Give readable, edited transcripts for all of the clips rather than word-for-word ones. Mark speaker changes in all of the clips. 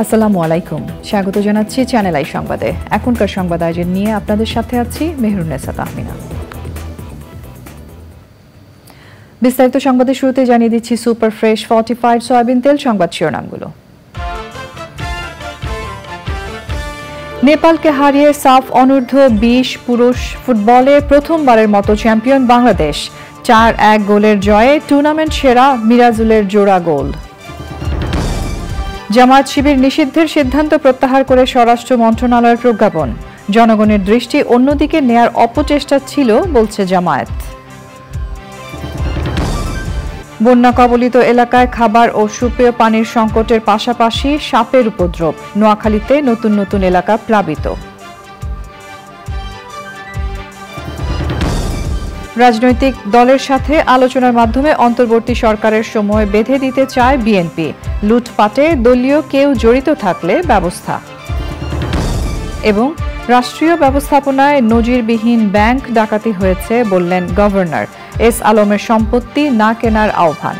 Speaker 1: আসসালামু আলাইকুম, স্বাগত জানাচ্ছি চ্যানেল আই সংবাদে। এখনকার সংবাদ আয়োজন নিয়ে আপনাদের সাথে আছি মেহরুন্নেসা তাহমিনা। বিস্তারিত সংবাদের শুরুতে জানিয়ে দিচ্ছি সুপার ফ্রেশ ফর্টিফাইড সয়াবিন তেল সংবাদ শিরোনামগুলো। নেপালকে হারিয়ে সাফ অনূর্ধ্ব 20 পুরুষ ফুটবলে প্রথমবারের মতো চ্যাম্পিয়ন বাংলাদেশ। 4-1 গোলের জয়ে টুর্নামেন্ট সেরা মিরাজুলের জোড়া গোল। জামায়াত শিবির নিষিদ্ধের সিদ্ধান্ত প্রত্যাহার করে স্বরাষ্ট্র মন্ত্রণালয়ের প্রজ্ঞাপন। জনগণের দৃষ্টি অন্যদিকে নেয়ার অপচেষ্টা ছিল বলছে জামায়াত। বন্যা কবলিত এলাকায় খাবার ও সুপেয় পানির সংকটের পাশাপাশি সাপের উপদ্রব। নোয়াখালীতে নতুন নতুন এলাকা প্লাবিত। রাজনৈতিক দলের সাথে আলোচনার মাধ্যমে অন্তর্বর্তী সরকারের সময় বেঁধে দিতে চায় বিএনপি। লুটপাটে দলীয় কেউ জড়িত থাকলে ব্যবস্থা। এবং রাষ্ট্রীয় ব্যবস্থাপনায় নজিরবিহীন ব্যাংক ডাকাতি হয়েছে বললেন গভর্নর। এস আলমের সম্পত্তি না কেনার আহ্বান।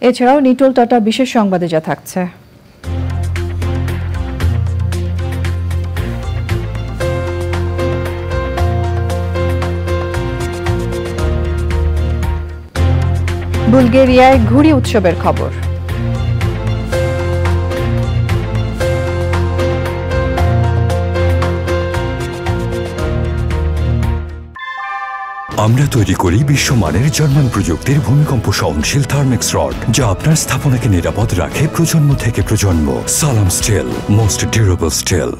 Speaker 1: এছাড়াও নিটোল টাটা বিশেষ সংবাদে যা থাকছে। বুলগেরিয়ায় ঘুড়ি উৎসবের খবর।
Speaker 2: আমরা তৈরি করি বিশ্বমানের জার্মান প্রযুক্তির ভূমিকম্প সহনশীল থার্মেক্স রড, যা আপনার স্থাপনাকে নিরাপদ রাখে প্রজন্ম থেকে প্রজন্ম। সালাম স্টিল, মোস্ট ডিউরেবল স্টিল।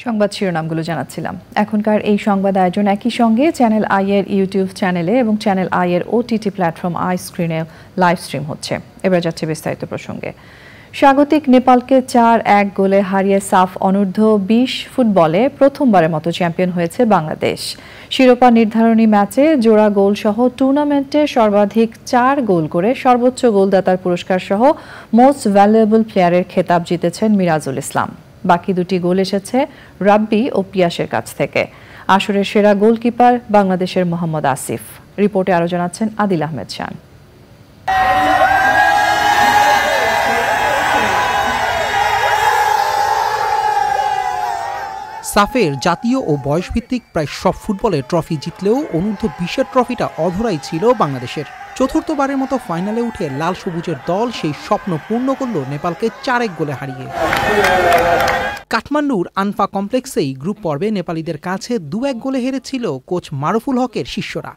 Speaker 2: সংবাদ শিরোনামগুলো জানাচ্ছিলাম। এখনকার এই সংবাদ আয়োজন একই সঙ্গে চ্যানেল আই এর ইউটিউব চ্যানেলে এবং চ্যানেল আই এর ওটিটি প্ল্যাটফর্ম আই স্ক্রিনে লাইভ স্ট্রিম হচ্ছে। এবার যাচ্ছে বিস্তারিত প্রসঙ্গে। স্বাগতিক নেপালকে 4-1 গোলে হারিয়ে সাফ অনূর্ধ্ব 20 ফুটবলে প্রথমবারের মতো চ্যাম্পিয়ন হয়েছে বাংলাদেশ। শিরোপা নির্ধারণী ম্যাচে জোড়া গোল সহ টুর্নামেন্টে সর্বাধিক 4 গোল করে সর্বোচ্চ গোলদাতার পুরস্কার সহ মোস্ট ভ্যালুয়েবল প্লেয়ারের খেতাব জিতেছেন মিরাজুল ইসলাম। বাকি দুটি গোল এসেছে রাব্বি ও পিয়াসের কাছ থেকে। আসরের সেরা গোলকিপার বাংলাদেশের মোহাম্মদ আসিফ। রিপোর্টে আরো জানাচ্ছেন আদিল আহমেদ শান।
Speaker 3: সাফের জাতীয় ও বয়সভিত্তিক প্রায় সব ফুটবলে ট্রফি জিতলেও অনূর্ধ্ব 20-এর ট্রফিটা অধরাই ছিল বাংলাদেশের। চতুর্থবারের মতো ফাইনালে উঠে লাল সবুজের দল সেই স্বপ্ন পূর্ণ করল নেপালকে 4-1 গোলে হারিয়ে। কাঠমান্ডুর আনফা কমপ্লেক্সেই গ্রুপ পর্বে নেপালিদের কাছে 2-1 গোলে হেরেছিল কোচ মারুফুল হকের শিষ্যরা।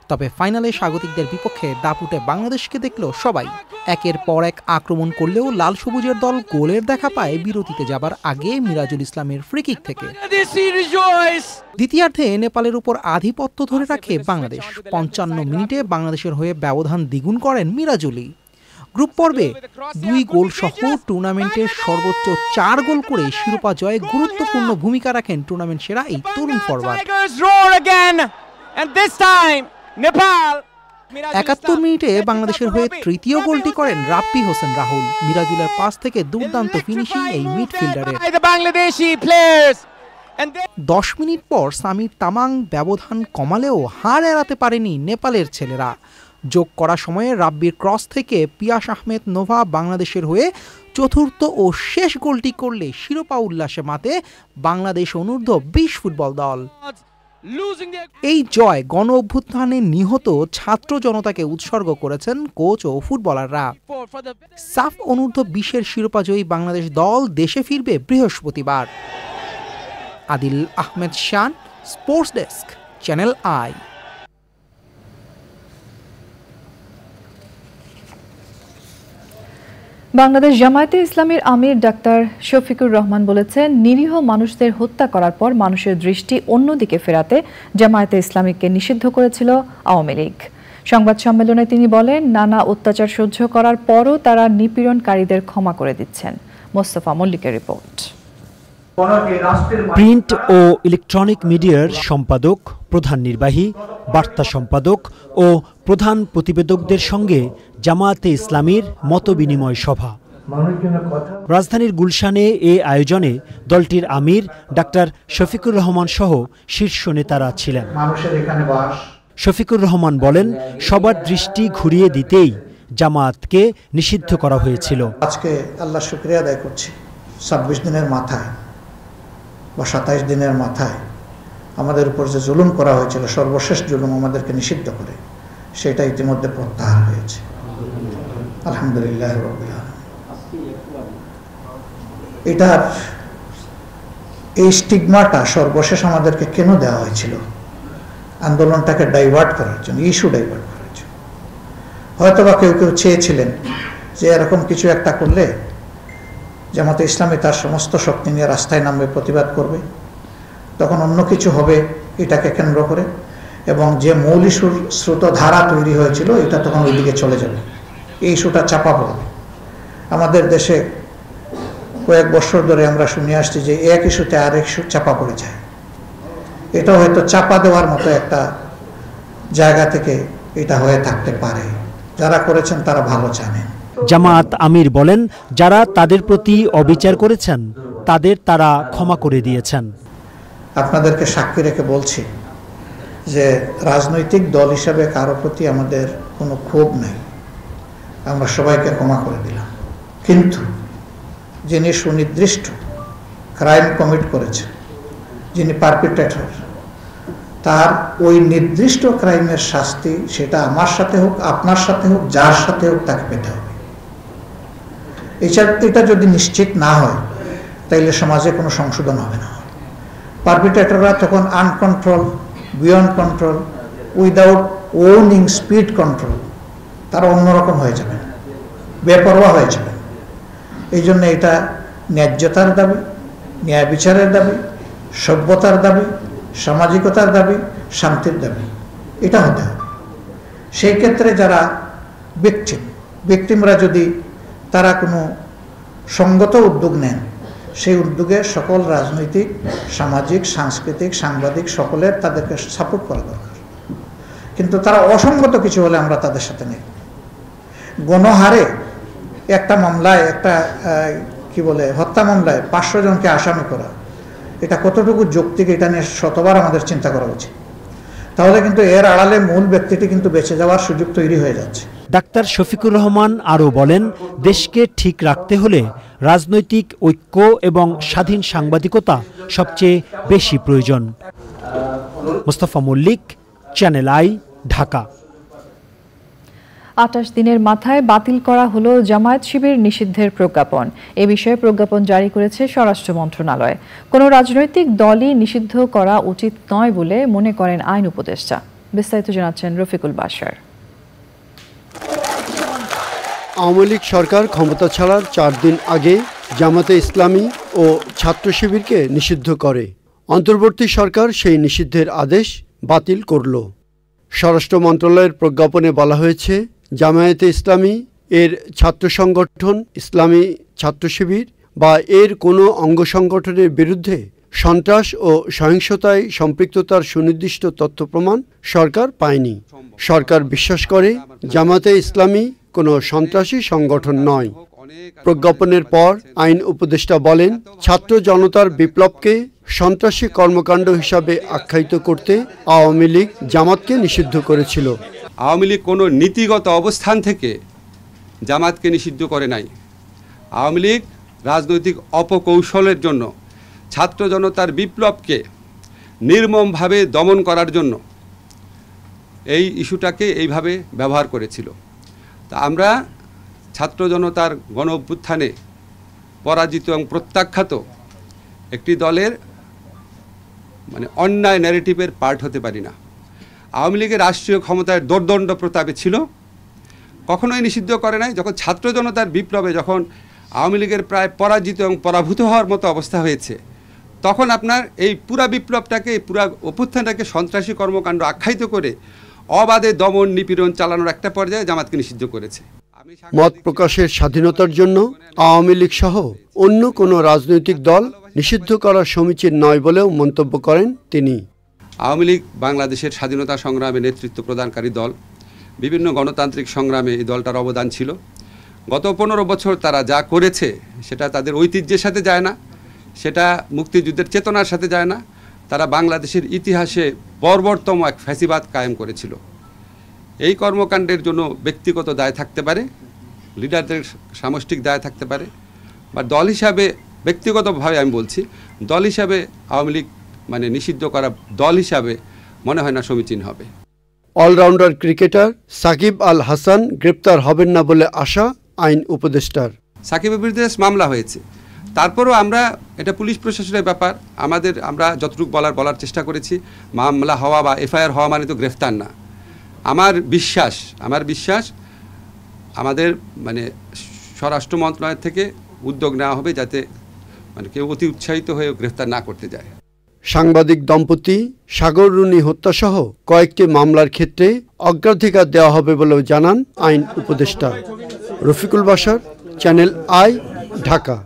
Speaker 3: তবে ফাইনালে স্বাগতিকদের বিপক্ষে দাপুটে বাংলাদেশকে দেখল সবাই। একের পর এক আক্রমণ করলেও লাল সবুজের দল গোলের দেখা পায় বিরতিতে যাবার আগে মিরাজুল ইসলামের ফ্রিকিক থেকে। দ্বিতীয়ার্ধে নেপালের উপর আধিপত্য ধরে রাখে বাংলাদেশ। 55 মিনিটে বাংলাদেশের হয়ে ব্যবধান দ্বিগুণ করেন মিরাজুলই। গ্রুপ পর্বে 2 গোল সহ টুর্নামেন্টের সর্বোচ্চ 4 গোল করে শিরোপা জয়ে গুরুত্বপূর্ণ ভূমিকা রাখেন টুর্নামেন্ট সেরা এই তরুণ ফরওয়ার্ড। 71 মিনিটে বাংলাদেশের হয়ে তৃতীয় গোলটি করেন রাব্বি হোসেন রাহুল। মিরাজুলের পাস থেকে দুর্দান্ত ফিনিশিং এই মিডফিল্ডারের। 10 মিনিট পর সামির তামাং ব্যবধান কমালেও হার এড়াতে পারেনি নেপালের ছেলেরা। যোগ করা সময়ে রাব্বির ক্রস থেকে পিয়াস আহমেদ নোভা বাংলাদেশের হয়ে চতুর্থ ও শেষ গোলটি করলে শিরোপা উল্লাসে মাতে বাংলাদেশ অনূর্ধ্ব 20 ফুটবল দল। এই জয় গণ অভ্যুত্থানে নিহত ছাত্র জনতাকে উৎসর্গ করেছেন কোচ ও ফুটবলাররা। সাফ অনূর্ধ্ব 20-এর শিরোপাজয়ী বাংলাদেশ দল দেশে ফিরবে বৃহস্পতিবার। Adil Ahmed Shan, sports desk, channel I.
Speaker 1: Bangladesh জামায়াতে ইসলামীর আমির ডাক্তার শফিকুর রহমান বলেছেন, নিরীহ মানুষদের হত্যা করার পর মানুষের দৃষ্টি অন্যদিকে ফেরাতে জামায়াতে ইসলামীকে নিষিদ্ধ করেছিল আওয়ামী লীগ। সংবাদ সম্মেলনে তিনি বলেন, নানা অত্যাচার সহ্য করার পরও তারা নিপীড়নকারীদের ক্ষমা করে দিচ্ছেন। মোস্তফা মল্লিকের রিপোর্ট।
Speaker 4: প্রিন্ট ও ইলেকট্রনিক মিডিয়ার সম্পাদক, প্রধান নির্বাহী, বার্তা সম্পাদক ও প্রধান প্রতিবেদকদের সঙ্গে জামায়াতে ইসলামীর মতবিনিময় সভা। রাজধানীর গুলশানে এ আয়োজনে দলটির আমির ডাক্তার শফিকুর রহমান সহ শীর্ষ নেতারা ছিলেন। শফিকুর রহমান বলেন, সবার দৃষ্টি ঘুরিয়ে দিতেই জামায়াতকে নিষিদ্ধ করা হয়েছিল।
Speaker 5: আজকে আল্লাহ শুকরিয়া আদায় করছি, ২৬ দিনের মাথায় বা ২৭ দিনের মাথায় আমাদের উপর যে জুলুম করা হয়েছিল, সর্বশেষ জুলুম আমাদেরকে নিষিদ্ধ করে, সেটা ইতিমধ্যে প্রত্যাহার হয়েছে। আলহামদুলিল্লাহ রাব্বিল আলামিন। এটার এই স্টিগমাটা সর্বশেষ আমাদেরকে কেন দেওয়া হয়েছিল? আন্দোলনটাকে ডাইভার্ট করার জন্য, ইস্যু ডাইভার্ট করার জন্য। হয়তোবা কেউ কেউ চেয়েছিলেন যে এরকম কিছু একটা করলে জামাতে ইসলামী তার সমস্ত শক্তি নিয়ে রাস্তায় নামবে, প্রতিবাদ করবে, তখন অন্য কিছু হবে এটাকে কেন্দ্র করে, এবং যে মূল ইস্যুর স্রোতধারা তৈরি হয়েছিল এটা তখন ওইদিকে চলে যাবে, এই ইস্যুটা চাপা পড়বে। আমাদের দেশে কয়েক বছর ধরে আমরা শুনে আসছি যে এক ইস্যুতে আরেক ইস্যু চাপা পড়ে যায়। এটা হয়তো চাপা দেওয়ার মতো একটা জায়গা থেকে এটা হয়ে থাকতে পারে। যারা করেছেন তারা ভালো জানেন।
Speaker 4: জামায়াত আমির বলেন, যারা তাদের প্রতি অবিচার করেছেন তাদের তারা ক্ষমা করে দিয়েছেন।
Speaker 5: আপনাদেরকে সাক্ষী রেখে বলছি যে রাজনৈতিক দল হিসাবে কারো প্রতি আমাদের কোনো ক্ষোভ নেই, আমরা সবাইকে ক্ষমা করে দিলাম। কিন্তু যিনি সুনির্দিষ্ট ক্রাইম কমিট করেছেন, যিনি পারপিট্রেটর, তার ওই নির্দিষ্ট ক্রাইমের শাস্তি, সেটা আমার সাথে হোক, আপনার সাথে হোক, যার সাথে হোক, তাকে পেতে হবে। এটা যদি নিশ্চিত না হয় তাইলে সমাজে কোনো সংশোধন হবে না। পারপিট্রেটররা তখন uncontrolled, beyond control, without owning speed control, তারা অন্যরকম হয়ে যাবে, বেপরোয়া হয়ে যাবে। এই জন্য এটা ন্যায্যতার দাবি, ন্যায় বিচারের দাবি, সভ্যতার দাবি, সামাজিকতার দাবি, শান্তির দাবি, এটা হতে হবে। সেই ক্ষেত্রে যারা ভিকটিমরা যদি তারা কোনো সঙ্গত উদ্যোগ নেন, সেই উদ্যোগে সকল রাজনৈতিক, সামাজিক, সাংস্কৃতিক, সাংবাদিক সকলের তাদেরকে সাপোর্ট করা দরকার। কিন্তু তারা অসঙ্গত কিছু হলে আমরা তাদের সাথে নেই। গণহারে একটা মামলায়, একটা হত্যা মামলায় ৫০০ জনকে আসামি করা, এটা কতটুকু যৌক্তিক, এটা নিয়ে শতবার আমাদের চিন্তা করা উচিত। তাহলে কিন্তু এর আড়ালে মূল ব্যক্তিটি কিন্তু বেঁচে যাওয়ার সুযোগ তৈরি হয়ে যাচ্ছে।
Speaker 4: ডাক্তার শফিকুর রহমান আরও বলেন, দেশকে ঠিক রাখতে হলে রাজনৈতিক ঐক্য এবং স্বাধীন সাংবাদিকতা সবচেয়ে বেশি প্রয়োজন। Mostafa Mallik, Channel I, Dhaka.
Speaker 2: ২৮ দিনের মাথায় বাতিল করা হলো জামায়াত শিবির নিষিদ্ধের প্রজ্ঞাপন। এ বিষয়ে প্রজ্ঞাপন জারি করেছে স্বরাষ্ট্র মন্ত্রণালয়। কোনো রাজনৈতিক দলই নিষিদ্ধ করা উচিত নয় বলে মনে করেন আইন উপদেষ্টা। বিস্তারিত জানাচ্ছেন রফিকুল বাশার।
Speaker 6: আওয়ামী লীগ সরকার ক্ষমতা ছাড়ার ৪ দিন আগে জামাতে ইসলামী ও ছাত্র শিবিরকে নিষিদ্ধ করে। অন্তর্বর্তী সরকার সেই নিষিদ্ধের আদেশ বাতিল করল। স্বরাষ্ট্র মন্ত্রণালয়ের প্রজ্ঞাপনে বলা হয়েছে, জামায়াতে ইসলামী, এর ছাত্র সংগঠন ইসলামী ছাত্র শিবির বা এর কোনো অঙ্গ সংগঠনের বিরুদ্ধে সন্ত্রাস ও সহিংসতায় সম্পৃক্ততার সুনির্দিষ্ট তথ্য প্রমাণ সরকার পায়নি। সরকার বিশ্বাস করে জামায়াতে ইসলামী কোনো সন্ত্রাসী সংগঠন নয়। প্রজ্ঞাপনের পর আইন উপদেষ্টা বলেন, ছাত্র জনতার বিপ্লবকে সন্ত্রাসী কর্মকাণ্ড হিসাবে আখ্যায়িত করতে আওয়ামী লীগ জামাতকে নিষিদ্ধ করেছিল।
Speaker 7: আওয়ামী লীগ কোনো নীতিগত অবস্থান থেকে জামাতকে নিষিদ্ধ করে নাই। আওয়ামী লীগ রাজনৈতিক অপকৌশলের জন্য ছাত্র জনতার বিপ্লবকে নির্মমভাবে দমন করার জন্য এই ইস্যুটাকে এইভাবে ব্যবহার করেছিল। তা আমরা ছাত্র জনতার গণ অভ্যুত্থানে পরাজিত এবং প্রত্যাখ্যাত একটি দলের অন্যায় ন্যারেটিভের পার্ট হতে পারি না। আওয়ামী লীগের রাষ্ট্রীয় ক্ষমতায় দোর্দণ্ড প্রতাপে ছিল, কখনোই নিষিদ্ধ করে নাই। যখন ছাত্র জনতার বিপ্লবে যখন আওয়ামী লীগের প্রায় পরাজিত এবং পরাভূত হওয়ার মতো অবস্থা হয়েছে, তখন আপনার এই পুরা বিপ্লবটাকে, পুরা অভ্যুত্থানটাকে সন্ত্রাসী কর্মকাণ্ড আখ্যায়িত করে অবাধে দমন নিপীড়ন চালানোর একটা পর্যায়ে জামাতকে নিষিদ্ধ করেছে।
Speaker 6: মত প্রকাশের স্বাধীনতার জন্য আওয়ামী লীগ সহ অন্য কোনো রাজনৈতিক দল নিষিদ্ধ করা সমীচীন নয় বলেও মন্তব্য করেন তিনি।
Speaker 7: আওয়ামী লীগ বাংলাদেশের স্বাধীনতা সংগ্রামে নেতৃত্ব প্রদানকারী দল। বিভিন্ন গণতান্ত্রিক সংগ্রামে এই দলটার অবদান ছিল। গত 15 বছর তারা যা করেছে সেটা তাদের ঐতিহ্যের সাথে যায় না, সেটা মুক্তিযুদ্ধের চেতনার সাথে যায় না। তারা বাংলাদেশের ইতিহাসে বর্বরতম এক ফ্যাসিবাদ কায়েম করেছিল। এই কর্মকাণ্ডের জন্য ব্যক্তিগত দায় থাকতে পারে, লিডারদের সামষ্টিক দায় থাকতে পারে, বা দল হিসাবে ব্যক্তিগতভাবে আমি বলছি, দল হিসাবে আওয়ামী লীগ মানে নিষিদ্ধ করা দল হিসাবে মনে হয় না সমীচীন হবে।
Speaker 6: অলরাউন্ডার ক্রিকেটার সাকিব আল হাসান গ্রেপ্তার হবেন না বলে আশা আইন উপদেষ্টার।
Speaker 7: সাকিবের বিরুদ্ধে মামলা হয়েছে, তারপরও আমরা এটা পুলিশ প্রশাসনের ব্যাপার, আমরা যতটুকু বলার চেষ্টা করেছি, মামলা হওয়া বা এফআইআর হওয়া মানে তো গ্রেফতার না। আমার বিশ্বাস আমাদের মানে স্বরাষ্ট্র মন্ত্রণালয় থেকে উদ্যোগ নেওয়া হবে যাতে মানে কেউ অতি উৎসাহিত হয়ে গ্রেফতার না করতে যায়।
Speaker 6: সাংবাদিক দম্পতি সাগর রুনি হত্যাসহ কয়েকটি মামলার ক্ষেত্রে অগ্রাধিকার দেওয়া হবে বলেও জানান আইন উপদেষ্টা। Rafiqul Bashar, channel I, Dhaka.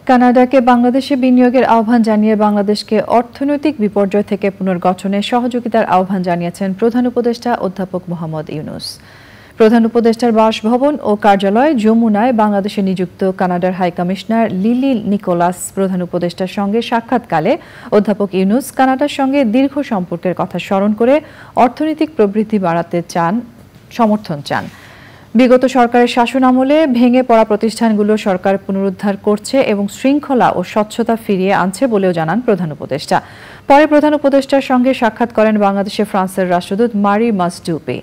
Speaker 2: কানাডাকে বাংলাদেশে বিনিয়োগের আহ্বান জানিয়ে বাংলাদেশকে অর্থনৈতিক বিপর্যয় থেকে পুনর্গঠনে সহযোগিতার আহ্বান জানিয়েছেন প্রধান উপদেষ্টা অধ্যাপক মোহাম্মদ ইউনূস। প্রধান উপদেষ্টার বাসভবন ও কার্যালয় যমুনায় বাংলাদেশে নিযুক্ত কানাডার হাইকমিশনার লিলি নিকোলাস প্রধান উপদেষ্টার সঙ্গে সাক্ষাৎকালে অধ্যাপক ইউনূস কানাডার সঙ্গে দীর্ঘ সম্পর্কের কথা স্মরণ করে অর্থনৈতিক প্রবৃদ্ধি বাড়াতে সমর্থন চান। বিগত সরকারের শাসন আমলে ভেঙে পড়া প্রতিষ্ঠানগুলো সরকার পুনরুদ্ধার করছে এবং শৃঙ্খলা ও স্বচ্ছতা ফিরিয়ে আনছে বলেও জানান প্রধান উপদেষ্টা। পরে প্রধান উপদেষ্টার সঙ্গে সাক্ষাৎ করেন বাংলাদেশে ফ্রান্সের রাষ্ট্রদূত মারি মাসডুপি।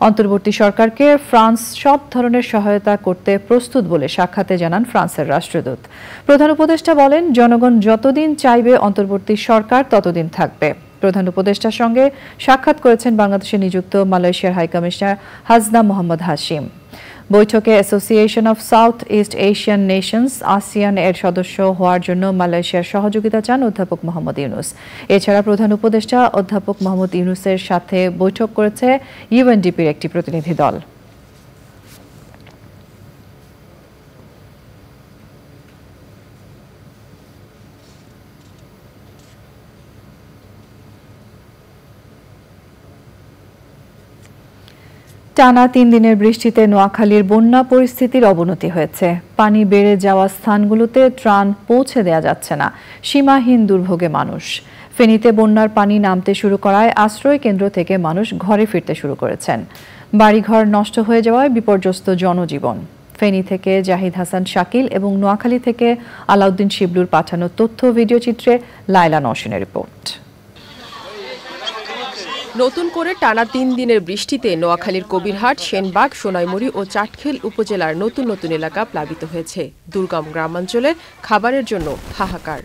Speaker 2: অন্তর্বর্তী সরকারকে ফ্রান্স সব ধরনের সহায়তা করতে প্রস্তুত বলে সাক্ষাতে জানান ফ্রান্সের রাষ্ট্রদূত। প্রধান উপদেষ্টা বলেন, জনগণ যতদিন চাইবে অন্তর্বর্তী সরকার ততদিন থাকবে। প্রধান উপদেষ্টার সঙ্গে সাক্ষাৎ করেছেন বাংলাদেশে নিযুক্ত মালয়েশিয়ার হাইকমিশনার হাসনা মোহাম্মদ হাশিম। বৈঠকে association of south east Asian Nations ASEAN এর সদস্য হওয়ার জন্য মালয়েশিয়ার সহযোগিতা চান অধ্যাপক মোহাম্মদ ইউনূস। এছাড়া প্রধান উপদেষ্টা অধ্যাপক মোহাম্মদ ইউনূসের সাথে বৈঠক করেছে ইউএনডিপির একটি প্রতিনিধি দল। টানা ৩ দিনের বৃষ্টিতে নোয়াখালীর বন্যা পরিস্থিতির অবনতি হয়েছে। পানি বেড়ে যাওয়া স্থানগুলোতে ত্রাণ পৌঁছে দেওয়া যাচ্ছে না, সীমাহীন দুর্ভোগে মানুষ। ফেনীতে বন্যার পানি নামতে শুরু করায় আশ্রয় কেন্দ্র থেকে মানুষ ঘরে ফিরতে শুরু করেছেন। বাড়িঘর নষ্ট হয়ে যাওয়ায় বিপর্যস্ত জনজীবন। ফেনী থেকে জাহিদ হাসান শাকিল এবং নোয়াখালী থেকে আলাউদ্দিন শিবলুর পাঠানো তথ্য ভিডিও চিত্রে লায়লা নওশিনের রিপোর্ট।
Speaker 8: নতুন করে টানা ৩ দিনের বৃষ্টিতে নোয়াখালীর কবিরহাট, সেনবাগ, সোনাইমুড়ি ও চাটখিল উপজেলার নতুন নতুন এলাকা প্লাবিত হয়েছে। দুর্গম গ্রামাঞ্চলে খাবারের জন্য হাহাকার।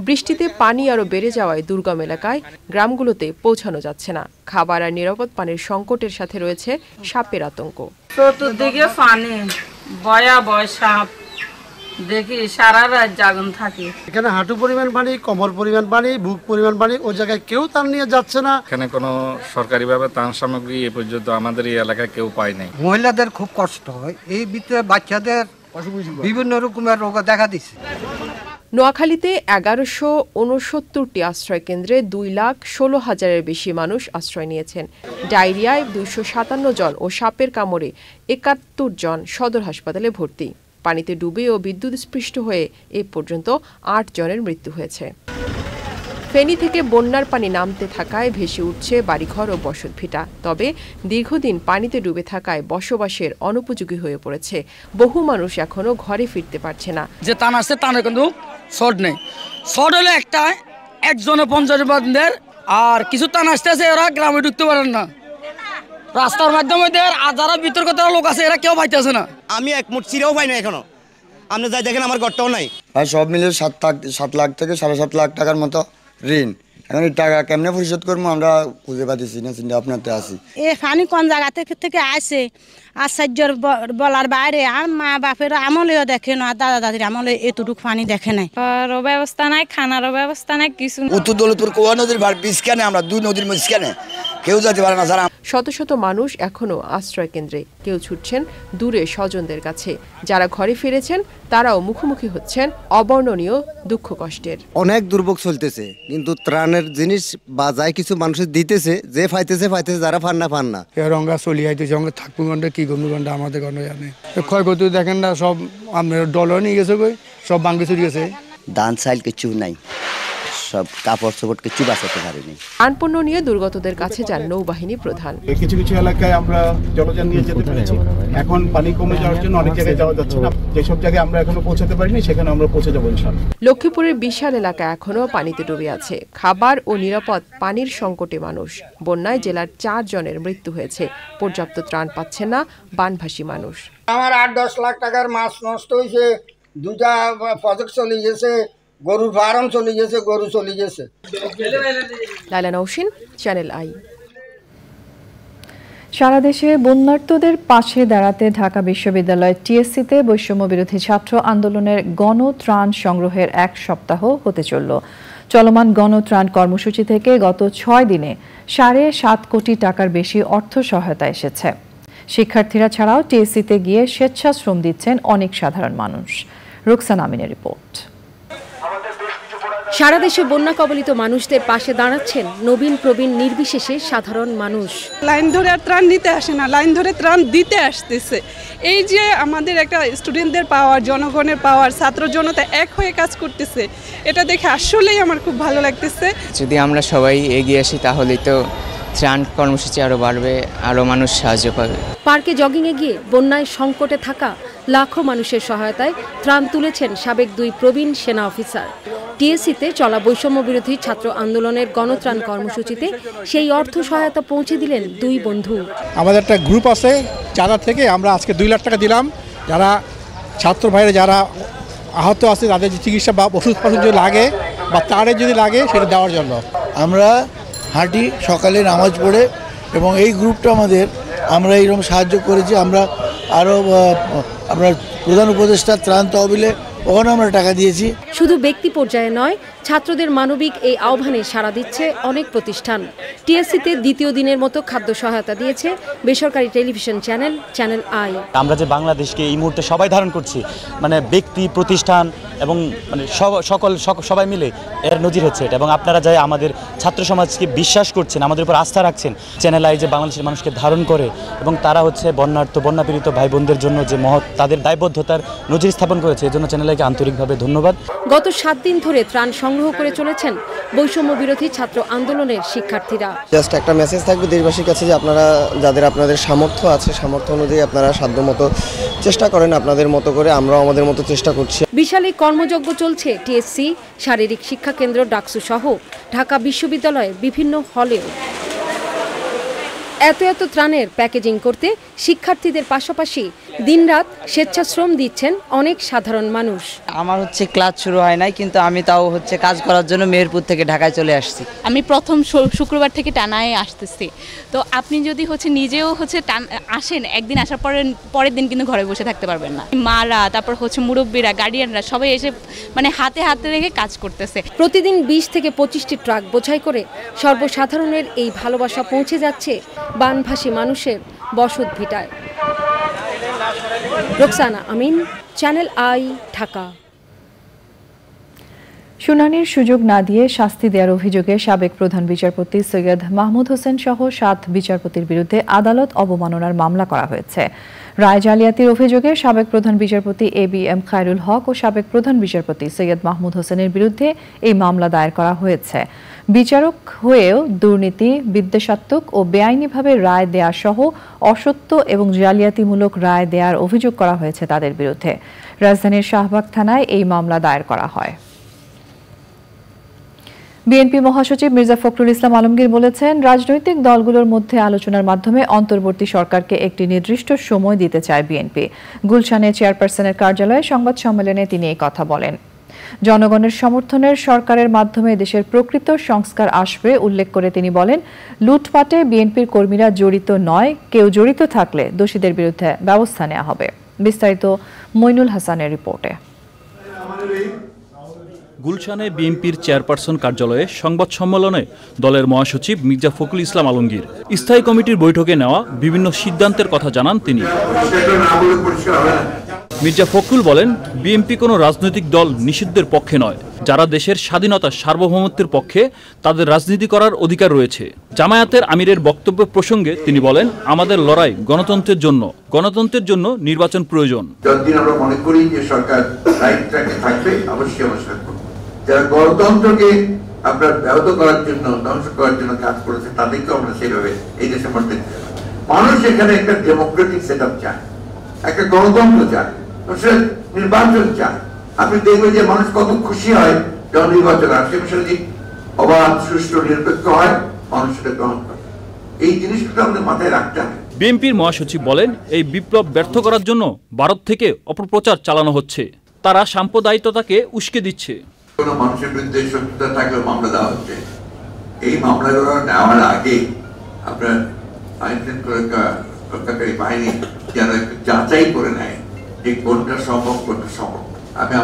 Speaker 8: বৃষ্টিতে পানি আরও বেড়ে যাওয়ায় দুর্গম এলাকায় গ্রামগুলোতে পৌঁছানো যাচ্ছে না। খাবার আর নিরাপদ পানির সংকটের সাথে রয়েছে সাপের আতঙ্ক।
Speaker 9: চতুর্দিকে পানি, ভয়াবহ সাপ, দেখি সারা রাত জাগন থাকি।
Speaker 10: এখানে হাঁটু পরিমাণ পানি, কোমর পরিমাণ পানি, বুক পরিমাণ পানি, ওই জায়গায় কেউ ত্রাণ নিয়ে যাচ্ছে না।
Speaker 11: এখানে কোনো সরকারিভাবে ত্রাণ সামগ্রী এ পর্যন্ত আমাদের এই এলাকায় কেউ পায় নাই।
Speaker 12: মহিলাদের খুব কষ্ট হয়, এই ভিতরে বাচ্চাদের বিভিন্ন রকমের রোগ দেখা দিচ্ছে।
Speaker 8: নোয়াখালীতে ১১৬৯টি আশ্রয় কেন্দ্রে ২,১৬,০০০-এর বেশি মানুষ আশ্রয় নিয়েছেন। ডায়রিয়ায় ২৫৭ জন ও সাপের কামড়ে ৭১ জন সদর হাসপাতালে ভর্তি। পানিতে ডুবে ও বিদ্যুৎস্পৃষ্ট হয়ে এ পর্যন্ত ৮ জনের মৃত্যু হয়েছে। ফেনী থেকে বন্যার পানি নামতে থাকায় ভেসে উঠছে বাড়িঘর ও বসতভিটা। তবে দীর্ঘদিন পানিতে ডুবে থাকায় বসবাসের অনুপযোগী হয়ে পড়েছে। বহু মানুষ এখনো ঘরে ফিরতে পারছে না।
Speaker 13: যে টান আসছে, টানে কিন্তু শর্ট নেই। শর্ট হলে একজনে 50 বান্ধের, আর কিছু টান আসতেছে, এরা গ্রামে ঢুকতে পারেন না। রাস্তার মাধ্যমে যারা বিতর্কিত লোক আছে, এরা কেউ পাইতেছে না।
Speaker 14: আমি এক মুঠ চিরাও পাই না এখনো। আপনি যাই দেখেন আমার ঘরটাও নাই।
Speaker 15: আর সব মিলে 7 লাখ থেকে 7.5 লাখ টাকার মতো ঋণ। এখন এই টাকা কেমনে পরিশোধ করবো আমরা খুঁজে পাচ্ছি না, চিন্তা আপনার আছে।
Speaker 16: এ পানি কোন জায়গা থেকে আসে আশ্চর্যের বলার বাইরে। আর মা বাপের আমলেও দেখে না, দাদা দাদির আমলে এতটুকু পানি দেখে নাই।
Speaker 17: ব্যবস্থা নাই, খানারও ব্যবস্থা নাই, কিছু।
Speaker 15: উত্তর দৌলতপুর কোয়া নদীর বীজ কেনে, আমরা 2 নদীর মাঝখানে কেউ যেতে পারে না স্যার।
Speaker 8: শত শত মানুষ এখনো আশ্রয় কেন্দ্রে, কেউ ছুটছেন দূরে স্বজনদের কাছে। যারা ঘরে ফিরেছেন তারাও মুখোমুখি হচ্ছেন অবর্ণনীয় দুঃখ কষ্টের।
Speaker 17: অনেক দুর্ভোগ চলতেছে, কিন্তু ত্রাণের জিনিস বা যাই কিছু মানুষের দিতেছে, যে ফাইতেছে যারা পান না
Speaker 18: রঙা চলি আইতেছে, সঙ্গে থাকবো ঘন্টা কি করবো ঘন্টা আমাদের ঘন্টা জানে। ক্ষয়ক্ষতি দেখেন না, সব ডলার নিয়ে গেছে, সব ভাঙ্গে চুরি গেছে।
Speaker 19: ধান চাইল কিছু নাই, সব কাপড় চোপড় কিছু বাঁচাতে পারেনি।
Speaker 8: আনপণ্য নিয়ে দুর্গতদের কাছে যান নৌবাহিনী প্রধান।
Speaker 20: কিছু কিছু এলাকায় আমরা জলযান নিয়ে যেতে পেরেছি, এখন পানি কমে যাওয়ার জন্য অনেক জায়গায় যাওয়া যাচ্ছে না। যেসব জায়গায় আমরা এখনো পৌঁছাতে পারিনি সেখানে আমরা পৌঁছে যাবো ইনশাআল্লাহ।
Speaker 8: লক্ষ্মীপুরের বিশাল এলাকা এখনো পানিতে ডুবে আছে। খাবার ও নিরাপদ পানির সংকটে মানুষ। বন্যায় জেলার 4 জনের মৃত্যু হয়েছে। পর্যাপ্ত ত্রাণ পাচ্ছে না বানভাসী মানুষ।
Speaker 21: আমার 8-10 লাখ টাকার মাছ নষ্ট হয়েছে, 2টা প্রজেক্ট চলে গেছে, গরুর ফার্ম চলে গেছে, গরু চলে গেছে।
Speaker 8: লাইলা নওশিন, চ্যানেল আই।
Speaker 2: সারা দেশে বন্যার্তদের পাশে দাঁড়াতে ঢাকা বিশ্ববিদ্যালয় টিএসসিতে বৈষম্য বিরোধী ছাত্র আন্দোলনের গণত্রাণ সংগ্রহের 1 সপ্তাহ হতে চলল। চলমান গণত্রাণ কর্মসূচি থেকে গত 6 দিনে 7.5 কোটি টাকার বেশি অর্থ সহায়তা এসেছে। শিক্ষার্থীরা ছাড়াও টিএসসিতে গিয়ে স্বেচ্ছাশ্রম দিচ্ছেন অনেক সাধারণ মানুষ। রুকসানা আমিনের রিপোর্ট।
Speaker 22: সারা দেশে বন্যা কবলিত মানুষদের পাশে দাঁড়াচ্ছেন নবীন প্রবীণ নির্বিশেষে সাধারণ মানুষ।
Speaker 23: লাইন ধরে আর ত্রাণ নিতে আসে না, লাইন ধরে ত্রাণ দিতে আসতেছে। এই যে আমাদের একটা স্টুডেন্টদের পাওয়ার, জনগণের পাওয়ার, ছাত্র জনতা এক হয়ে কাজ করতেছে, এটা দেখে আসলেই আমার খুব ভালো লাগতেছে।
Speaker 24: যদি আমরা সবাই এগিয়ে আসি তাহলে তো ত্রাণ কর্মসূচি আরও বাড়বে, আরও মানুষ সাহায্য পাবে।
Speaker 22: পার্কে জগিংয়ে গিয়ে বন্যায় সংকটে থাকা লাখো মানুষের সহায়তায় ত্রাণ তুলেছেন সাবেক 2 প্রবীণ সেনা অফিসার। টিএসসিতে চলা বৈষম্য বিরোধী ছাত্র আন্দোলনের গণত্রাণ কর্মসূচিতে সেই অর্থ সহায়তা পৌঁছে দিলেন 2 বন্ধু।
Speaker 25: আমাদের একটা গ্রুপ আছে, যারা থেকে আমরা আজকে 2 লাখ টাকা দিলাম, যারা ছাত্র ভাইরা যারা আহত আছে তাদের চিকিৎসা বা ওষুধপত্র যদি লাগে বা তারে যদি লাগে সেটা দেওয়ার জন্য
Speaker 26: আমরা হাঁটি সকালে নামাজ পড়ে, এবং এই গ্রুপটা আমাদের আমরা এইরকম সাহায্য করেছি। আমরা আরও আপনার প্রধান উপদেষ্টা ত্রাণ তহবিলে ওখানে আমরা টাকা দিয়েছি।
Speaker 22: শুধু ব্যক্তি পর্যায়ে নয়, ছাত্রদের মানবিক এই আহ্বানে সাড়া দিচ্ছে অনেক প্রতিষ্ঠান। টিএসসিতে দ্বিতীয় দিনের মতো খাদ্য সহায়তা দিয়েছে বেসরকারি টেলিভিশন চ্যানেল আই।
Speaker 27: আমরা যে বাংলাদেশকে এই মুহূর্তে সবাই ধারণ করছি, মানে ব্যক্তি, প্রতিষ্ঠান এবং মানে সবাই মিলে এর নজির হচ্ছে এটা। এবং আপনারা যাই আমাদের ছাত্র সমাজকে বিশ্বাস করছেন, আমাদের উপর আস্থা রাখছেন, চ্যানেল আই যে বাংলাদেশের মানুষকে ধারণ করে এবং তারা হচ্ছে বন্যাপীড়িত ভাই বোনদের জন্য যে মহৎ তাদের দায়বদ্ধতার নজির স্থাপন করেছে, এজন্য চ্যানেল আইকে আন্তরিকভাবে ধন্যবাদ।
Speaker 22: গত 7 দিন ধরে ত্রাণ সংগ্রহ করে চলেছেন বৈষম্য বিরোধী ছাত্র আন্দোলনের শিক্ষার্থীরা।
Speaker 17: জাস্ট একটা মেসেজ থাকবে দেশবাসীর কাছে যে আপনারা যাদের আপনাদের সামর্থ্য আছে, সামর্থ্য অনুযায়ী আপনারা সাধ্যমতো চেষ্টা করেন, আপনাদের মতো করে আমরাও আমাদের মতো চেষ্টা করছি।
Speaker 22: বিশাল এই কর্মযজ্ঞ চলছে টিএসসি, শারীরিক শিক্ষা কেন্দ্র, ডাকসু সহ ঢাকা বিশ্ববিদ্যালয়ের বিভিন্ন হলেও। এত ত্রাণের প্যাকেজিং করতে শিক্ষার্থীদের পাশাপাশি দিনরাত স্বেচ্ছাশ্রম দিচ্ছেন অনেক সাধারণ মানুষ।
Speaker 28: আমার ক্লাস শুরু হয় নাই, কিন্তু আমি তাও কাজ করার জন্য মেহেরপুর থেকে ঢাকায় চলে আসছি।
Speaker 29: আমি প্রথম শুক্রবার থেকে টানায় আসতেছি। তো আপনি যদি নিজেও আসেন, একদিন আসার পরের দিন কিন্তু ঘরে বসে থাকতে পারবেন না। মারা, তারপর মুরব্বীরা, গার্ডিয়ানরা সবাই এসে হাতে রেখে কাজ করতেছে।
Speaker 22: প্রতিদিন 20 থেকে 25টি ট্রাক বোঝাই করে সর্বসাধারণের এই ভালোবাসা পৌঁছে যাচ্ছে বানভাসী মানুষের বসত ভিটায়। রুকসানা আমিন, চ্যানেল আই, ঢাকা।
Speaker 2: শুনানির সুযোগ না দিয়ে শাস্তি দেওয়ার অভিযোগে সাবেক প্রধান বিচারপতি সৈয়দ মাহমুদ হোসেন সহ 7 বিচারপতির বিরুদ্ধে আদালত অবমাননার মামলা করা হয়েছে। রায় জালিয়াতির অভিযোগে সাবেক প্রধান বিচারপতি ABM খায়রুল হক ও সাবেক প্রধান বিচারপতি সৈয়দ মাহমুদ হোসেনের বিরুদ্ধে এই মামলা দায়ের করা হয়েছে। বিচারক হয়েও দুর্নীতি, বিদ্বেষাত্মক ও বেআইনিভাবে রায় দেয়া সহ অসত্য এবং জালিয়াতিমূলক রায় দেওয়ার অভিযোগ করা হয়েছে তাদের বিরুদ্ধে। রাজধানীর শাহবাগ থানায় এই মামলা দায়ের করা হয়। বিএনপি মহাসচিব মির্জা ফখরুল ইসলাম আলমগীর বলেছেন, রাজনৈতিক দলগুলোর মধ্যে আলোচনার মাধ্যমে অন্তর্বর্তী সরকারকে একটি নির্দিষ্ট সময় দিতে চায় বিএনপি। গুলশানে চেয়ারপারসনের কার্যালয়ে সংবাদ সম্মেলনে তিনি এই কথা বলেন। জনগণের সমর্থনের সরকারের মাধ্যমে দেশের প্রকৃত সংস্কার আসবে উল্লেখ করে তিনি বলেন, লুটপাটে বিএনপির কর্মীরা জড়িত নয়, কেউ জড়িত থাকলে দোষীদের বিরুদ্ধে ব্যবস্থা নেওয়া হবে। বিস্তারিত মইনুল হাসানের রিপোর্টে।
Speaker 1: গুলশানে বিএনপির চেয়ারপারসন কার্যালয়ে সংবাদ সম্মেলনে দলের মহাসচিব মির্জা ফখরুল ইসলাম আলমগীর স্থায়ী কমিটির বৈঠকে নেওয়া বিভিন্ন সিদ্ধান্তের কথা জানান তিনি। মির্জা ফখরুল বলেন, বিএনপি কোনো রাজনৈতিক দল নিষিদ্ধের পক্ষে নয়। যারা দেশের স্বাধীনতা সার্বভৌমত্বের পক্ষে তাদের রাজনীতি করার অধিকার রয়েছে। জামায়াতের আমিরের বক্তব্য প্রসঙ্গে তিনি বলেন, আমাদের লড়াই গণতন্ত্রের জন্য নির্বাচন প্রয়োজন।
Speaker 3: যতদিন আমরা মনে করি যে সরকার রাইট ট্র্যাকে থাকবে, অবশ্যই আমরা সেটা করব। যারা গণতন্ত্রকে আপনার ব্যাহত করার জন্য, ধ্বংস করার জন্য কাজ করেছে তাদেরকে আমরা সেইভাবে এই দেশে মধ্যে মানুষ এখানে একটা ডেমোক্রেটিক সেট আপ চায়, একটা গণতন্ত্র চায়, নির্বাচন চায়। আপনি দেখবেন যে মানুষ কত খুশি হয় যখন নির্বাচন আসে, যদি অবাধ, সুষ্ঠু, নিরপেক্ষ হয়, মানুষ সেটা গ্রহণ করে। এই জিনিসটা আমাদের মাথায় রাখতে হবে।
Speaker 1: বিএনপির মহাসচিব বলেন, এই বিপ্লব ব্যর্থ করার জন্য ভারত থেকে অপপ্রচার চালানো হচ্ছে। তারা সাম্প্রদায়িকতাকে উস্কে দিচ্ছে।
Speaker 3: কোনো মানুষের বিরুদ্ধে শত্রুতা থাকলে মামলা দেওয়া হচ্ছে। এই মামলাগুলো নেওয়ার আগে আপনার আইন শৃঙ্খলা রক্ষাকারী বাহিনী যেন একটু যাচাই করে নেয় যে কোনটা সম্ভব, কোনটা সম্ভব। আমি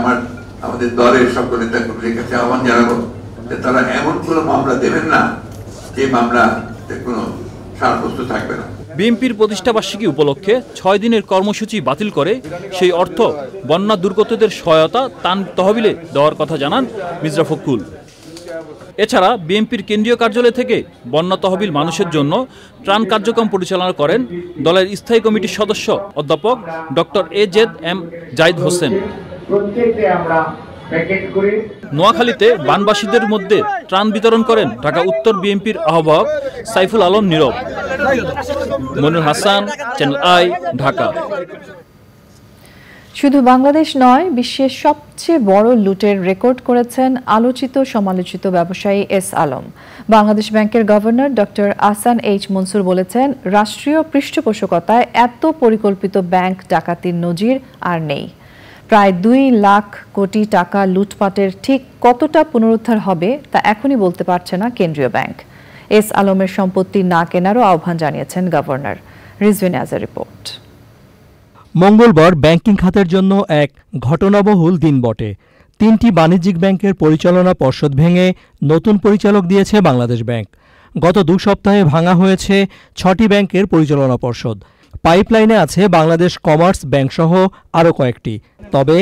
Speaker 3: আমাদের দলের সকল নেতা কর্মীদের কাছে আহ্বান জানাবো যে তারা এমন কোনো মামলা দেবেন না যে মামলাতে কোনো সারবস্তু থাকবে না।
Speaker 1: বিএনপির প্রতিষ্ঠাবার্ষিকী উপলক্ষে 6 দিনের কর্মসূচি বাতিল করে সেই অর্থ বন্যা দুর্গতদের সহায়তা ত্রাণ তহবিলে দেওয়ার কথা জানান মির্জা ফখরুল। এছাড়া বিএনপির কেন্দ্রীয় কার্যালয় থেকে বন্যা তহবিল মানুষের জন্য ত্রাণ কার্যক্রম পরিচালনা করেন দলের স্থায়ী কমিটির সদস্য অধ্যাপক ডক্টর AZM জাহিদ হোসেন। নোয়াখালীতে বানবাসীদের মধ্যে ত্রাণ বিতরণ করেন ঢাকা উত্তর বিএনপির আহ্বায়ক সাইফুল আলম নীরব। মনির হাসান, চ্যানেল আই, ঢাকা।
Speaker 2: শুধু বাংলাদেশ নয়, বিশ্বের সবচেয়ে বড় লুটের রেকর্ড করেছেন আলোচিত সমালোচিত ব্যবসায়ী এস আলম। বাংলাদেশ ব্যাংকের governor doctor Ahsan H Mansur বলেছেন, রাষ্ট্রীয় পৃষ্ঠপোষকতায় এত পরিকল্পিত ব্যাংক ডাকাতির নজির আর নেই। প্রায় 2 লাখ কোটি টাকা লুটপাটের ঠিক কতটা পুনরুদ্ধার হবে তা এখনই বলতে পারছে না কেন্দ্রীয় ব্যাংক। এস আলমের সম্পত্তি না কেনারও আহ্বান জানিয়েছেন গভর্নর। রিজভিন আজের রিপোর্ট।
Speaker 4: মঙ্গলবার ব্যাংকিং খাতের জন্য এক ঘটনাবহুল দিন বটে। 3টি বাণিজ্যিক ব্যাংকের পরিচালনা পর্ষদ ভেঙে নতুন পরিচালক দিয়েছে বাংলাদেশ ব্যাংক। গত 2 সপ্তাহে ভাঙা হয়েছে 6টি ব্যাংকের পরিচালনা পর্ষদ। পাইপলাইনে আছে বাংলাদেশ কমার্স ব্যাংক সহ আরও কয়েকটি। তবে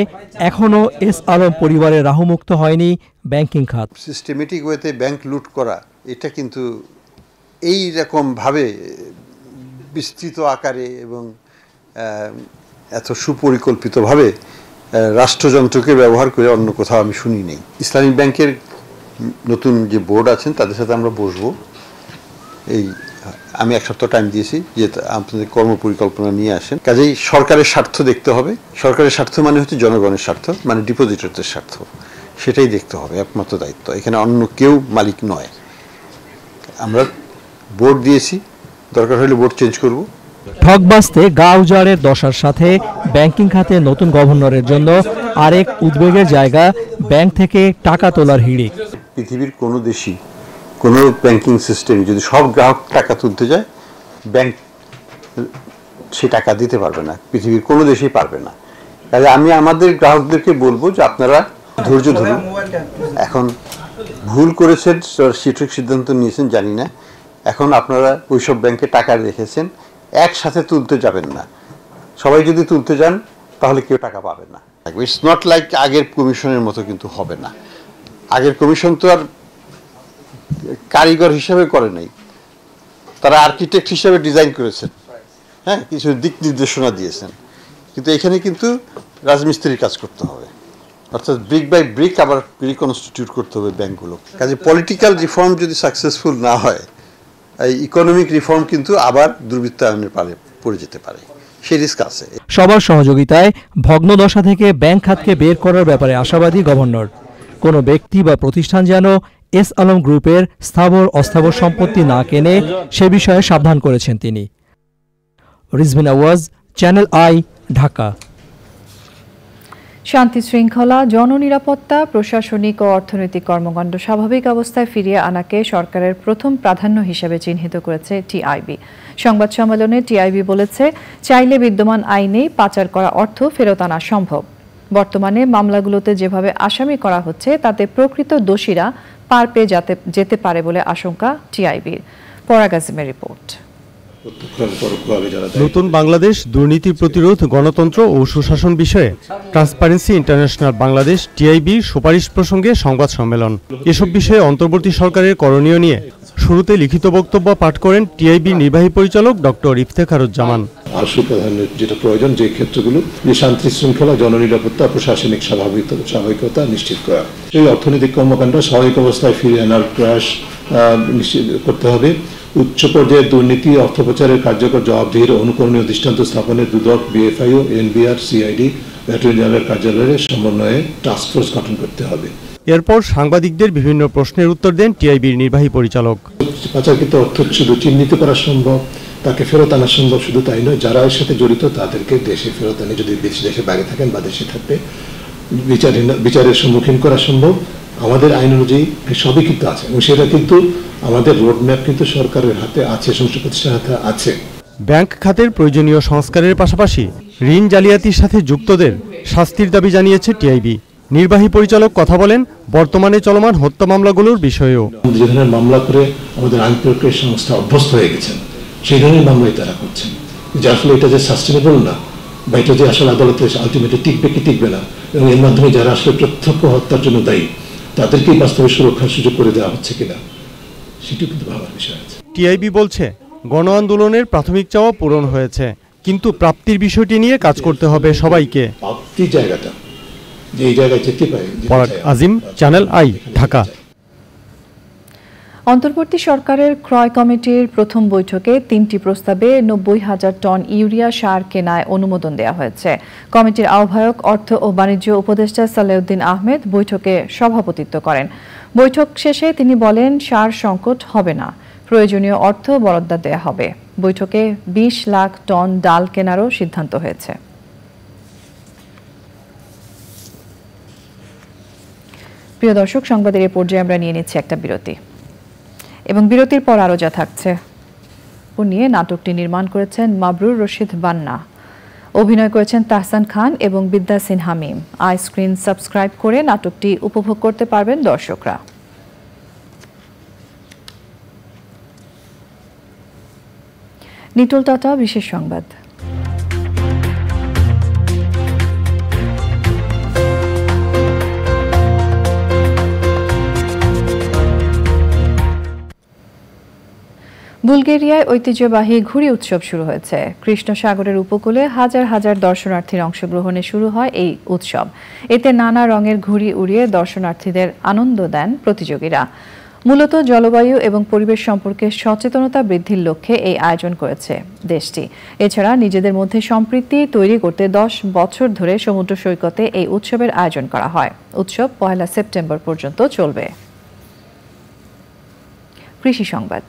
Speaker 4: এখনও এস আলম পরিবারের রাহুমুক্ত হয়নি ব্যাংকিং খাত।
Speaker 5: সিস্টেমেটিক ওয়েতে ব্যাংক লুট করা, এটা কিন্তু এই রকমভাবে বিস্তৃত আকারে এবং এত সুপরিকল্পিতভাবে রাষ্ট্রযন্ত্রকে ব্যবহার করে অন্য কোথাও আমি শুনি নেই। ইসলামিক ব্যাংকের নতুন যে বোর্ড আছেন তাদের সাথে আমরা বসবো। আমি 1 সপ্তাহ টাইম দিয়েছি যে আপনাদের কর্মপরিকল্পনা নিয়ে আসেন। কাজেই সরকারের স্বার্থ দেখতে হবে। সরকারের স্বার্থ মানে হচ্ছে জনগণের স্বার্থ, মানে ডিপোজিটরদের স্বার্থ। সেটাই দেখতে হবে, একমাত্র দায়িত্ব। এখানে অন্য কেউ মালিক নয়। আমরা বোর্ড দিয়েছি, দরকার হলে বোর্ড চেঞ্জ করব।
Speaker 4: ঠকবাজতে গা উজাড়ের দশার সাথে ব্যাংকিং খাতে নতুন গভর্নরের জন্য আরেক উদ্বেগের জায়গা ব্যাংক থেকে টাকা তোলার হিড়িক।
Speaker 5: পৃথিবীর কোনো দেশই, কোনো ব্যাংকিং সিস্টেমে যদি সব গ্রাহক টাকা তুলতে যায়, ব্যাংক সে টাকা দিতে পারবে না। পৃথিবীর কোনো দেশেই পারবে না। তাহলে আমি আমাদের গ্রাহকদেরকে বলবো যে আপনারা ধৈর্য ধরুন। এখন ভুল করেছেন, সঠিক সিদ্ধান্ত নিয়েছেন জানি না। এখন আপনারা ওইসব ব্যাংকে টাকা রেখেছেন, একসাথে তুলতে যাবেন না। সবাই যদি তুলতে যান তাহলে কেউ টাকা পাবে না। ইটস নট লাইক আগের কমিশনের মতো কিন্তু হবে না। আগের কমিশন তো আর কারিগর হিসাবে করে নাই, তারা আর্কিটেক্ট হিসাবে ডিজাইন করেছেন, হ্যাঁ, কিছু দিক নির্দেশনা দিয়েছেন। কিন্তু এখানে কিন্তু রাজমিস্ত্রির কাজ করতে হবে, অর্থাৎ ব্রিক বাই ব্রিক আবার রিকনস্টিটিউট করতে হবে ব্যাংকগুলো। কাজে পলিটিক্যাল রিফর্ম যদি সাকসেসফুল না হয়, এই ইকোনমিক রিফর্ম কিন্তু আবার দুর্বৃত্তায়নের পারে পড়ে যেতে পারে, সেই রিস্ক আছে।
Speaker 4: সবার সহযোগিতায় ভগ্নদশা থেকে ব্যাংক খাতকে বের করার ব্যাপারে আশাবাদী গভর্নর। কোনো ব্যক্তি বা প্রতিষ্ঠান যেন এস আলম গ্রুপের স্থাবর অস্থাবর সম্পত্তি না কেনে সে বিষয়ে সাবধান করেছেন তিনি। রিজভিন আওয়াজ, চ্যানেল আই, ঢাকা।
Speaker 2: শান্তি শৃঙ্খলা, জননিরাপত্তা, প্রশাসনিক ও অর্থনৈতিক কর্মকাণ্ড স্বাভাবিক অবস্থায় ফিরিয়ে আনাকে সরকারের প্রথম প্রাধান্য হিসেবে চিহ্নিত করেছে টিআইবি। সংবাদ সম্মেলনে টিআইবি বলেছে, চাইলে বিদ্যমান আইনেই পাচার করা অর্থ ফেরত আনা সম্ভব। বর্তমানে মামলাগুলোতে যেভাবে আসামি করা হচ্ছে তাতে প্রকৃত দোষীরা পার পেয়ে যেতে পারে বলে আশঙ্কা টিআইবির। পরাগ আজিমের রিপোর্ট।
Speaker 6: নতুন বাংলাদেশ দুর্নীতি প্রতিরোধ, গণতন্ত্র ও সুশাসন বিষয়ে ট্রান্সপারেন্সি ইন্টারন্যাশনাল বাংলাদেশ টিআইবির সুপারিশ প্রসঙ্গে সংবাদ সম্মেলন। এসব বিষয়ে অন্তর্বর্তী সরকারের করণীয় নিয়ে শুরুতে লিখিত বক্তব্য পাঠ করেন টিআইবির নির্বাহী পরিচালক ডক্টর ইফতেখারুজ্জামান।
Speaker 7: আশু প্রধানের যেটা প্রয়োজন, যে ক্ষেত্রগুলো যে শান্তি শৃঙ্খলা, জননিরাপত্তা, প্রশাসনিক স্বাভাবিকতা নিশ্চিত করা, এই অর্থনৈতিক কর্মকাণ্ড স্বাভাবিক অবস্থায় ফিরিয়ে আনার প্রয়াস নিশ্চিত করতে হবে। উচ্চ পর্যায়ের দুর্নীতি, অর্থপাচারের কার্যকর জবাবদিহির অনুকরণীয় দৃষ্টান্ত স্থাপনের দুদক, BFIO, NBR, CID, attorney general কার্যালয়ের সমন্বয়ে টাস্কফোর্স গঠন করতে হবে।
Speaker 6: এরপর সাংবাদিকদের বিভিন্ন প্রশ্নের উত্তর দেন টিআইবির নির্বাহী পরিচালক।
Speaker 7: পাচারকৃত অর্থ শুধু চিহ্নিত করা সম্ভব, তাকে ফেরত আনা সম্ভব, শুধু তাই নয়, যারা এর সাথে জড়িত তাদেরকে দেশে ফেরত আনে, যদি দেশের বাইরে থাকেন বা দেশে থাকবে, বিচারের সম্মুখীন করা সম্ভব। আমাদের আইন অনুযায়ী সবই কিন্তু আছে এবং সেটা কিন্তু আমাদের রোডম্যাপ কিন্তু সরকারের হাতে আছে, সংশ্লিষ্ট প্রতিষ্ঠানের হাতে আছে।
Speaker 6: ব্যাংক খাতের প্রয়োজনীয় সংস্কারের পাশাপাশি ঋণ জালিয়াতির সাথে যুক্তদের শাস্তির দাবি জানিয়েছে টিআইবি। নির্বাহী পরিচালক কথা বলেন বর্তমানে চলমান হত্যা মামলাগুলোর বিষয়েও।
Speaker 7: যে ধরনের মামলা করে আমাদের আইন প্রয়োগকারী সংস্থা অভ্যস্ত হয়ে গেছেন, সেই ধরনের মামলাই তারা করছেন, যার ফলে এটা যে সাস্টেনেবল না, বা এটা যে আসলে আদালতে আলটিমেটলি টিকবে কি টিকবে না, এবং এর মাধ্যমে যারা আসলে প্রত্যক্ষ হত্যার জন্য দায়ী তাদেরকেই বাস্তবে সুরক্ষার সুযোগ করে দেওয়া হচ্ছে কিনা, সেটিও কিন্তু ভাবার বিষয় আছে।
Speaker 6: টিআইবি বলছে গণ আন্দোলনের প্রাথমিক চাওয়া পূরণ হয়েছে, কিন্তু প্রাপ্তির বিষয়টি নিয়ে কাজ করতে হবে সবাইকে।
Speaker 7: প্রাপ্তির জায়গাটা যে এই জায়গায় যেতে পারে।
Speaker 6: পরাগ আজিম, চ্যানেল আই, ঢাকা।
Speaker 2: অন্তর্বর্তী সরকারের ক্রয় কমিটির প্রথম বৈঠকে 3টি প্রস্তাবে 90,000 টন ইউরিয়া সার কেনায় অনুমোদন দেওয়া হয়েছে। কমিটির আহ্বায়ক অর্থ ও বাণিজ্য উপদেষ্টা সালেউদ্দিন আহমেদ বৈঠকে সভাপতিত্ব করেন। বৈঠক শেষে তিনি বলেন, সার সংকট হবে না, প্রয়োজনীয় অর্থ বরাদ্দ দেওয়া হবে। বৈঠকে 20 লাখ টন ডাল কেনারও সিদ্ধান্ত হয়েছে। প্রিয় দর্শক, সংবাদের এই পর্যায়ে আমরা নিয়ে নিচ্ছি একটা বিরতি এবং বিরতির পর আরো যা থাকছে নিয়ে নাটকটি নির্মাণ করেছেন মাবরুর রশিদ বান্না, অভিনয় করেছেন তাহসান খান এবং বিদ্যা সিনহা মিম। আইস্ক্রিন সাবস্ক্রাইব করে নাটকটি উপভোগ করতে পারবেন দর্শকরা। নিটল টাটা বিশেষ সংবাদ। বুলগেরিয়ায় ঐতিহ্যবাহী ঘুড়ি উৎসব শুরু হয়েছে। কৃষ্ণ সাগরের উপকূলে হাজার হাজার দর্শনার্থীর অংশগ্রহণে শুরু হয় এই উৎসব। এতে নানা রঙের ঘুড়ি উড়িয়ে দর্শনার্থীদের আনন্দ দেন প্রতিযোগীরা। মূলত জলবায়ু এবং পরিবেশ সম্পর্কে সচেতনতা বৃদ্ধির লক্ষ্যে এই আয়োজন করেছে দেশটি। এছাড়া নিজেদের মধ্যে সম্প্রীতি তৈরি করতে 10 বছর ধরে সমুদ্র সৈকতে এই উৎসবের আয়োজন করা হয়। উৎসব 1 সেপ্টেম্বর পর্যন্ত চলবে। কৃষি সংবাদ।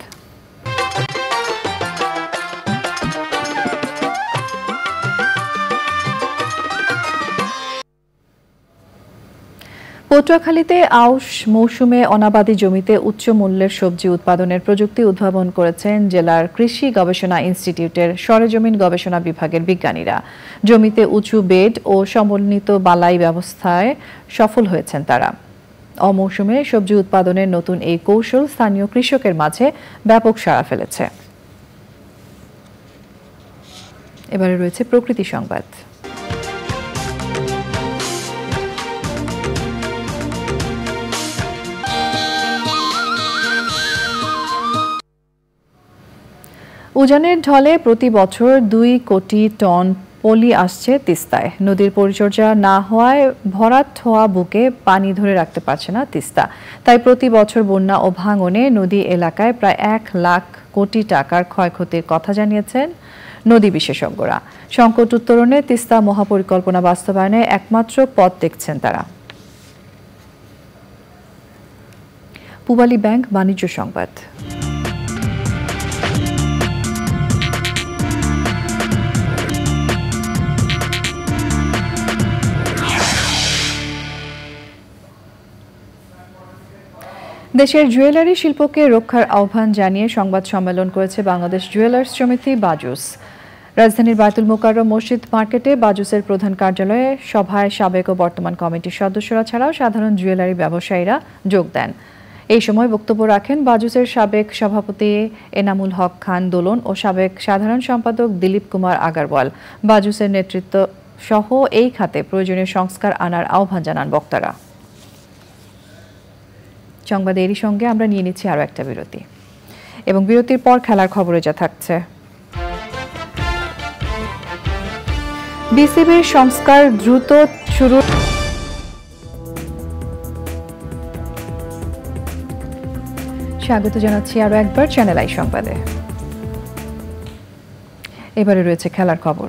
Speaker 2: পটুয়াখালীতে আউশ মৌসুমে অনাবাদি জমিতে উচ্চ মূল্যের সবজি উৎপাদনের প্রযুক্তি উদ্ভাবন করেছেন জেলার কৃষি গবেষণা ইনস্টিটিউটের সরেজমিন গবেষণা বিভাগের বিজ্ঞানীরা। জমিতে উঁচু বেড ও সমন্বিত বালাই ব্যবস্থায় সফল হয়েছেন তারা। অমৌসুমে সবজি উৎপাদনের নতুন এই কৌশল স্থানীয় কৃষকের মাঝে ব্যাপক সাড়া ফেলেছে। এবারে রয়েছে প্রকৃতি সংবাদ। উজানের ঢলে প্রতি বছর 2 কোটি টন পলি আসছে তিস্তায়। নদীর পরিচর্যা না হওয়ায় ভরাট হওয়া বুকে পানি ধরে রাখতে পারছে না তিস্তা। তাই প্রতি বছর বন্যা ও ভাঙনে নদী এলাকায় প্রায় 1 লাখ কোটি টাকার ক্ষয়ক্ষতির কথা জানিয়েছেন নদী বিশেষজ্ঞরা। সংকট উত্তরণে তিস্তা মহাপরিকল্পনা বাস্তবায়নে একমাত্র পথ দেখছেন তারা। পূবালী ব্যাংক বাণিজ্য সংবাদ। দেশের জুয়েলারি শিল্পকে রক্ষার আহ্বান জানিয়ে সংবাদ সম্মেলন করেছে বাংলাদেশ জুয়েলার্স সমিতি বাজুস। রাজধানীর বায়তুল মোকাররম মসজিদ মার্কেটে বাজুসের প্রধান কার্যালয়ে সভায় সাবেক ও বর্তমান কমিটির সদস্যরা ছাড়াও সাধারণ জুয়েলারি ব্যবসায়ীরা যোগ দেন। এই সময় বক্তব্য রাখেন বাজুসের সাবেক সভাপতি এনামুল হক খান দোলন ও সাবেক সাধারণ সম্পাদক দিলীপ কুমার আগারওয়াল। বাজুসের নেতৃত্ব সহ এই খাতে প্রয়োজনীয় সংস্কার আনার আহ্বান জানান বক্তারা। সংবাদে এরই সঙ্গে আমরা নিয়ে নিচ্ছি আরও একটা বিরতি এবং বিরতির পর খেলার খবরে যা থাকছে। বিসিবির সংস্কার দ্রুত শুরু। স্বাগত জানাচ্ছি আরও একবার চ্যানেল আই সংবাদে। এবারে রয়েছে খেলার খবর।